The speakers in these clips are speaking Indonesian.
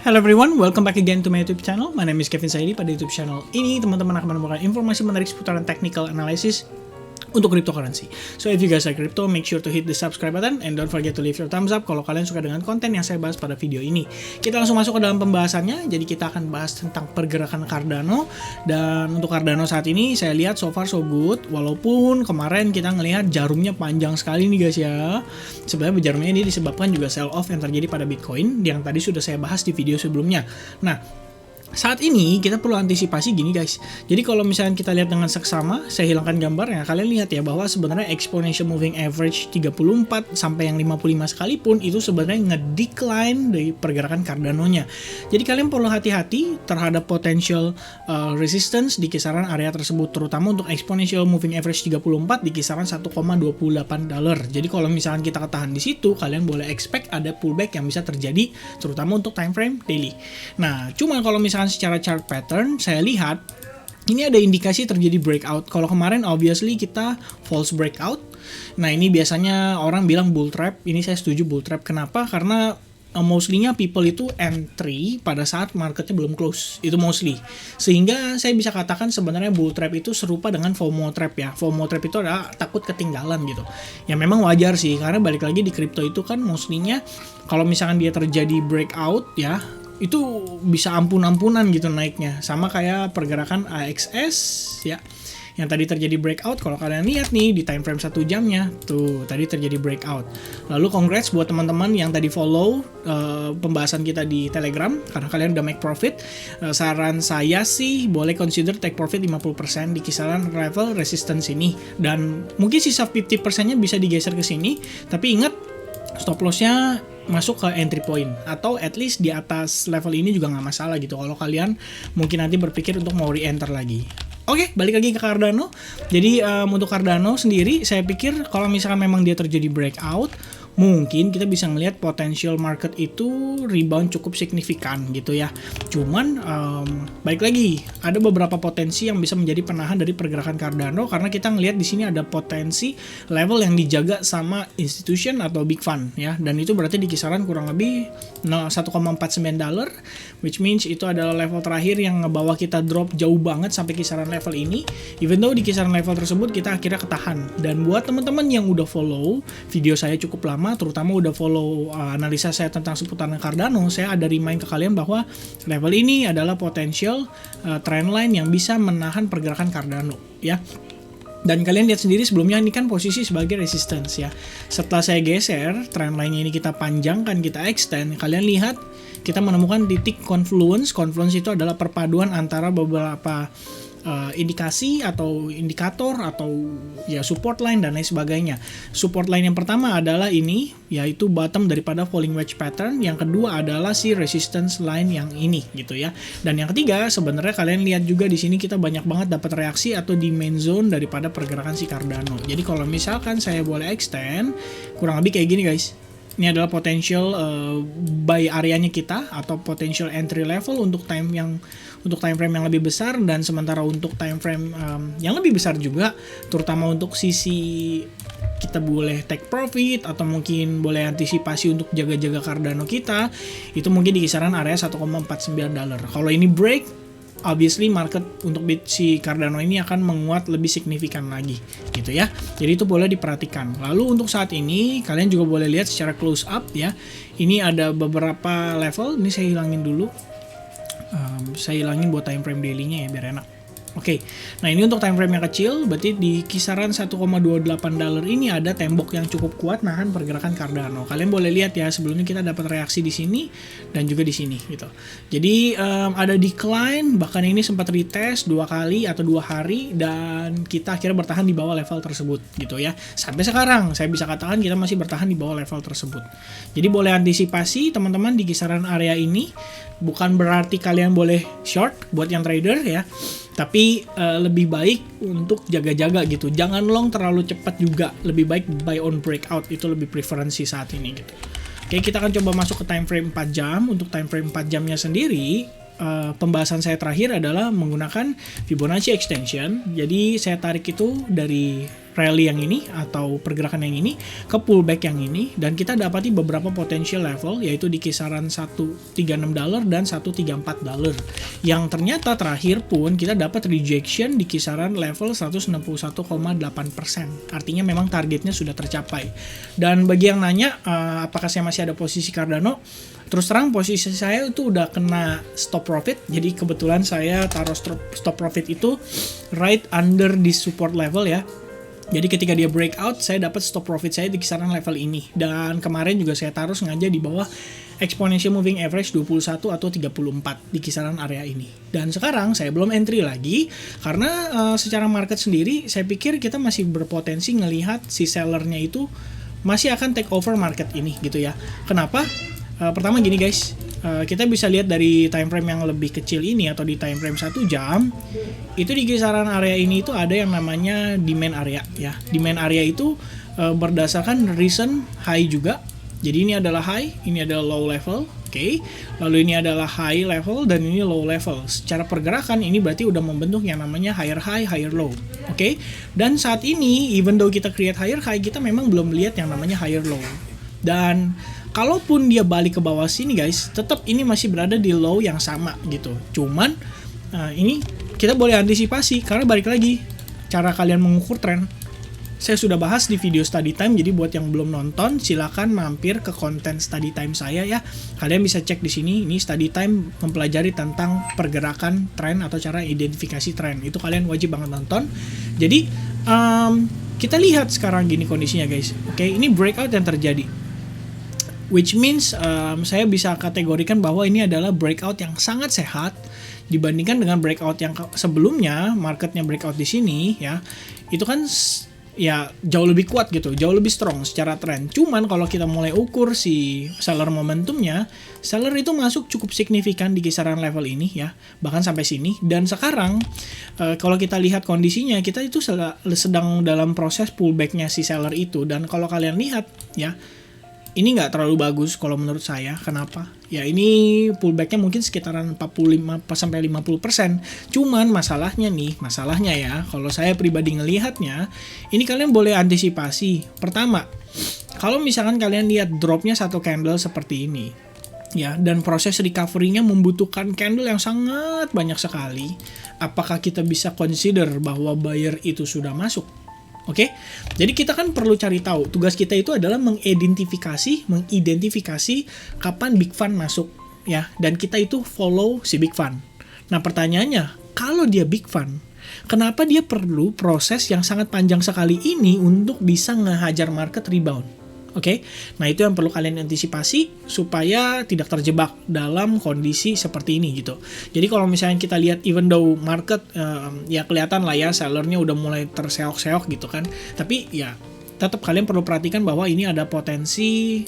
Hello everyone, welcome back again to my YouTube channel. My name is Kevin Saidi. Pada YouTube channel ini, teman-teman akan menemukan informasi menarik seputaran technical analysis untuk cryptocurrency. So if you guys like crypto, make sure to hit the subscribe button and don't forget to leave your thumbs up kalau kalian suka dengan konten yang saya bahas pada video ini. Kita langsung masuk ke dalam pembahasannya. Jadi kita akan bahas tentang pergerakan Cardano, dan untuk Cardano saat ini saya lihat so far so good, walaupun kemarin kita ngelihat jarumnya panjang sekali nih guys ya. Sebenarnya jarumnya ini disebabkan juga sell off yang terjadi pada Bitcoin yang tadi sudah saya bahas di video sebelumnya. Nah, saat ini kita perlu antisipasi gini guys. Jadi kalau misalnya kita lihat dengan seksama, saya hilangkan gambarnya. Kalian lihat ya bahwa sebenarnya exponential moving average 34 sampai yang 55 sekalipun itu sebenarnya ngedecline dari pergerakan Cardano-nya. Jadi kalian perlu hati-hati terhadap potential resistance di kisaran area tersebut, terutama untuk exponential moving average 34 di kisaran 1,28 dolar. Jadi kalau misalnya kita ketahan di situ, kalian boleh expect ada pullback yang bisa terjadi, terutama untuk time frame daily. Nah, cuma kalau misalnya secara chart pattern, saya lihat ini ada indikasi terjadi breakout. Kalau kemarin obviously kita false breakout. Nah, ini biasanya orang bilang bull trap. Ini saya setuju bull trap. Kenapa? Karena mostly-nya people itu entry pada saat marketnya belum close. Itu mostly. Sehingga saya bisa katakan sebenarnya bull trap itu serupa dengan FOMO trap ya. FOMO trap itu adalah takut ketinggalan gitu. Ya memang wajar sih, karena balik lagi di crypto itu kan mostly-nya kalau misalkan dia terjadi breakout ya, itu bisa ampun-ampunan gitu naiknya. Sama kayak pergerakan AXS ya, yang tadi terjadi breakout. Kalau kalian lihat nih di time frame 1 jamnya, tuh tadi terjadi breakout. Lalu congrats buat teman-teman yang tadi follow pembahasan kita di Telegram, karena kalian udah make profit. Saran saya sih boleh consider take profit 50% di kisaran level resistance ini, dan mungkin sisa 50%-nya bisa digeser ke sini. Tapi ingat, stop loss-nya masuk ke entry point atau at least di atas level ini juga nggak masalah gitu kalau kalian mungkin nanti berpikir untuk mau re-enter lagi. Oke, balik lagi ke Cardano. Jadi untuk Cardano sendiri saya pikir kalau misalkan memang dia terjadi breakout, mungkin kita bisa ngelihat potential market itu rebound cukup signifikan gitu ya. Cuman balik lagi, ada beberapa potensi yang bisa menjadi penahan dari pergerakan Cardano, karena kita ngelihat di sini ada potensi level yang dijaga sama institution atau big fund ya, dan itu berarti di kisaran kurang lebih 1,49 dolar, which means itu adalah level terakhir yang ngebawa kita drop jauh banget sampai kisaran level ini. Even though di kisaran level tersebut kita akhirnya ketahan. Dan buat teman-teman yang udah follow video saya cukup lama, terutama udah follow analisa saya tentang seputaran Cardano, saya ada remind ke kalian bahwa level ini adalah potential trendline yang bisa menahan pergerakan Cardano ya. Dan kalian lihat sendiri sebelumnya ini kan posisi sebagai resistance ya. Setelah saya geser trendline-nya ini, kita panjangkan, kita extend, kalian lihat kita menemukan titik confluence. Confluence itu adalah perpaduan antara beberapa indikasi atau indikator atau ya support line dan lain sebagainya. Support line yang pertama adalah ini, yaitu bottom daripada falling wedge pattern. Yang kedua adalah si resistance line yang ini gitu ya. Dan yang ketiga sebenarnya kalian lihat juga di sini kita banyak banget dapat reaksi atau di main zone daripada pergerakan si Cardano. Jadi kalau misalkan saya boleh extend, kurang lebih kayak gini guys. Ini adalah potential buy areanya kita atau potential entry level untuk time frame yang lebih besar, dan sementara untuk time frame yang lebih besar juga, terutama untuk sisi kita boleh take profit atau mungkin boleh antisipasi untuk jaga-jaga Cardano kita, itu mungkin di kisaran area 1,49 dolar. Kalau ini break, obviously market untuk si Cardano ini akan menguat lebih signifikan lagi gitu ya. Jadi itu boleh diperhatikan. Lalu untuk saat ini kalian juga boleh lihat secara close up ya. Ini ada beberapa level. Ini saya hilangin dulu. Saya hilangin buat time frame daily-nya ya biar enak. Oke, nah ini untuk time frame yang kecil, berarti di kisaran 1,28 dolar ini ada tembok yang cukup kuat nahan pergerakan Cardano. Kalian boleh lihat ya, sebelumnya kita dapat reaksi di sini dan juga di sini gitu. Jadi ada decline, bahkan ini sempat retest 2 kali atau 2 hari, dan kita akhirnya bertahan di bawah level tersebut gitu ya. Sampai sekarang saya bisa katakan kita masih bertahan di bawah level tersebut. Jadi boleh antisipasi teman-teman di kisaran area ini. Bukan berarti kalian boleh short buat yang trader ya, tapi lebih baik untuk jaga-jaga gitu. Jangan long terlalu cepat juga, lebih baik buy on breakout, itu lebih preferensi saat ini gitu. Oke, kita akan coba masuk ke time frame 4 jam. Untuk time frame 4 jamnya sendiri, pembahasan saya terakhir adalah menggunakan Fibonacci extension. Jadi saya tarik itu dari rally yang ini atau pergerakan yang ini ke pullback yang ini, dan kita dapati beberapa potential level yaitu di kisaran $136 dan $134, yang ternyata terakhir pun kita dapat rejection di kisaran level 161,8%. Artinya memang targetnya sudah tercapai. Dan bagi yang nanya apakah saya masih ada posisi Cardano, terus terang posisi saya itu udah kena stop profit. Jadi kebetulan saya taruh stop profit itu right under di support level ya. Jadi ketika dia breakout, saya dapat stop profit saya di kisaran level ini. Dan kemarin juga saya taruh sengaja di bawah exponential moving average 21 atau 34 di kisaran area ini. Dan sekarang saya belum entry lagi karena secara market sendiri saya pikir kita masih berpotensi ngelihat si sellernya itu masih akan take over market ini gitu ya. Kenapa? Pertama gini guys, kita bisa lihat dari time frame yang lebih kecil ini atau di time frame 1 jam, itu di kisaran area ini itu ada yang namanya demand area ya. Demand area itu berdasarkan recent high juga. Jadi ini adalah high, ini adalah low level, oke. Lalu ini adalah high level dan ini low level. Secara pergerakan ini berarti udah membentuk yang namanya higher high, higher low, oke. Dan saat ini even though kita create higher high, kita memang belum lihat yang namanya higher low. Dan kalaupun dia balik ke bawah sini guys, tetap ini masih berada di low yang sama gitu. Cuman ini kita boleh antisipasi karena balik lagi cara kalian mengukur tren. Saya sudah bahas di video study time, jadi buat yang belum nonton silakan mampir ke konten study time saya ya. Kalian bisa cek di sini, ini study time mempelajari tentang pergerakan tren atau cara identifikasi tren. Itu kalian wajib banget nonton. Jadi kita lihat sekarang gini kondisinya guys. Oke, ini breakout yang terjadi. Which means saya bisa kategorikan bahwa ini adalah breakout yang sangat sehat dibandingkan dengan breakout yang sebelumnya, marketnya breakout di sini ya. Itu kan ya jauh lebih kuat gitu, jauh lebih strong secara tren. Cuman kalau kita mulai ukur si seller momentumnya, seller itu masuk cukup signifikan di kisaran level ini ya, bahkan sampai sini. Dan sekarang kalau kita lihat kondisinya, kita itu sedang dalam proses pullbacknya si seller itu. Dan kalau kalian lihat ya, ini nggak terlalu bagus kalau menurut saya. Kenapa? Ya ini pullbacknya mungkin sekitaran 45-50%. Cuman masalahnya ya, kalau saya pribadi ngelihatnya, ini kalian boleh antisipasi. Pertama, kalau misalkan kalian lihat dropnya satu candle seperti ini, ya, dan proses recovery-nya membutuhkan candle yang sangat banyak sekali, apakah kita bisa consider bahwa buyer itu sudah masuk? Oke, jadi kita kan perlu cari tahu. Tugas kita itu adalah mengidentifikasi kapan big fund masuk, ya. Dan kita itu follow si big fund. Nah, pertanyaannya, kalau dia big fund, kenapa dia perlu proses yang sangat panjang sekali ini untuk bisa ngehajar market rebound? Oke, nah itu yang perlu kalian antisipasi supaya tidak terjebak dalam kondisi seperti ini gitu. Jadi kalau misalnya kita lihat even though market ya kelihatan lah ya sellernya udah mulai terseok-seok gitu kan, tapi ya tetap kalian perlu perhatikan bahwa ini ada potensi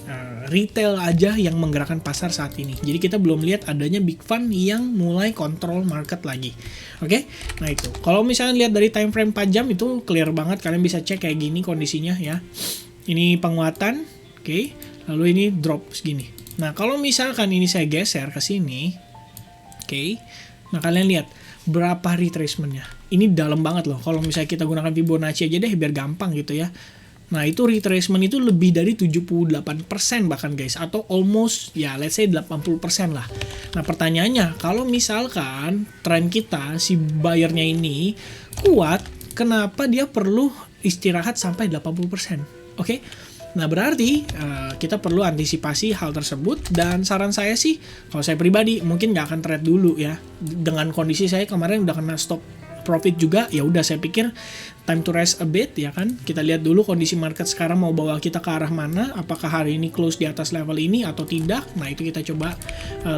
retail aja yang menggerakkan pasar saat ini. Jadi kita belum lihat adanya big fund yang mulai kontrol market lagi. Oke, nah itu. Kalau misalnya lihat dari time frame 4 jam itu clear banget, kalian bisa cek kayak gini kondisinya ya. Ini penguatan, oke, lalu ini drop segini. Nah, kalau misalkan ini saya geser ke sini, oke, nah kalian lihat berapa retracement-nya. Ini dalam banget loh. Kalau misalnya kita gunakan Fibonacci aja deh biar gampang gitu ya. Nah, itu retracement itu lebih dari 78% bahkan guys, atau almost ya let's say 80% lah. Nah, pertanyaannya, kalau misalkan tren kita si buyernya ini kuat, kenapa dia perlu istirahat sampai 80%? Oke, nah berarti kita perlu antisipasi hal tersebut. Dan saran saya sih, kalau saya pribadi mungkin nggak akan trade dulu ya. Dengan kondisi saya kemarin udah kena stop profit juga, ya udah saya pikir time to rest a bit ya kan. Kita lihat dulu kondisi market sekarang mau bawa kita ke arah mana. Apakah hari ini close di atas level ini atau tidak? Nah itu kita coba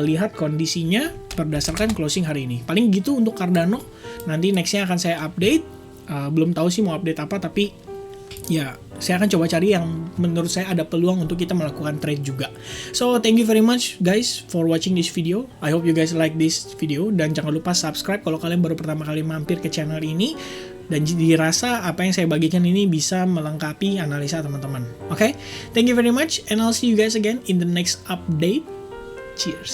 lihat kondisinya berdasarkan closing hari ini. Paling gitu untuk Cardano. Nanti nextnya akan saya update. Belum tahu sih mau update apa, tapi ya saya akan coba cari yang menurut saya ada peluang untuk kita melakukan trade juga. So thank you very much guys for watching this video. I hope you guys like this video, dan jangan lupa subscribe kalau kalian baru pertama kali mampir ke channel ini dan dirasa apa yang saya bagikan ini bisa melengkapi analisa teman-teman. Oke, thank you very much and I'll see you guys again in the next update. Cheers.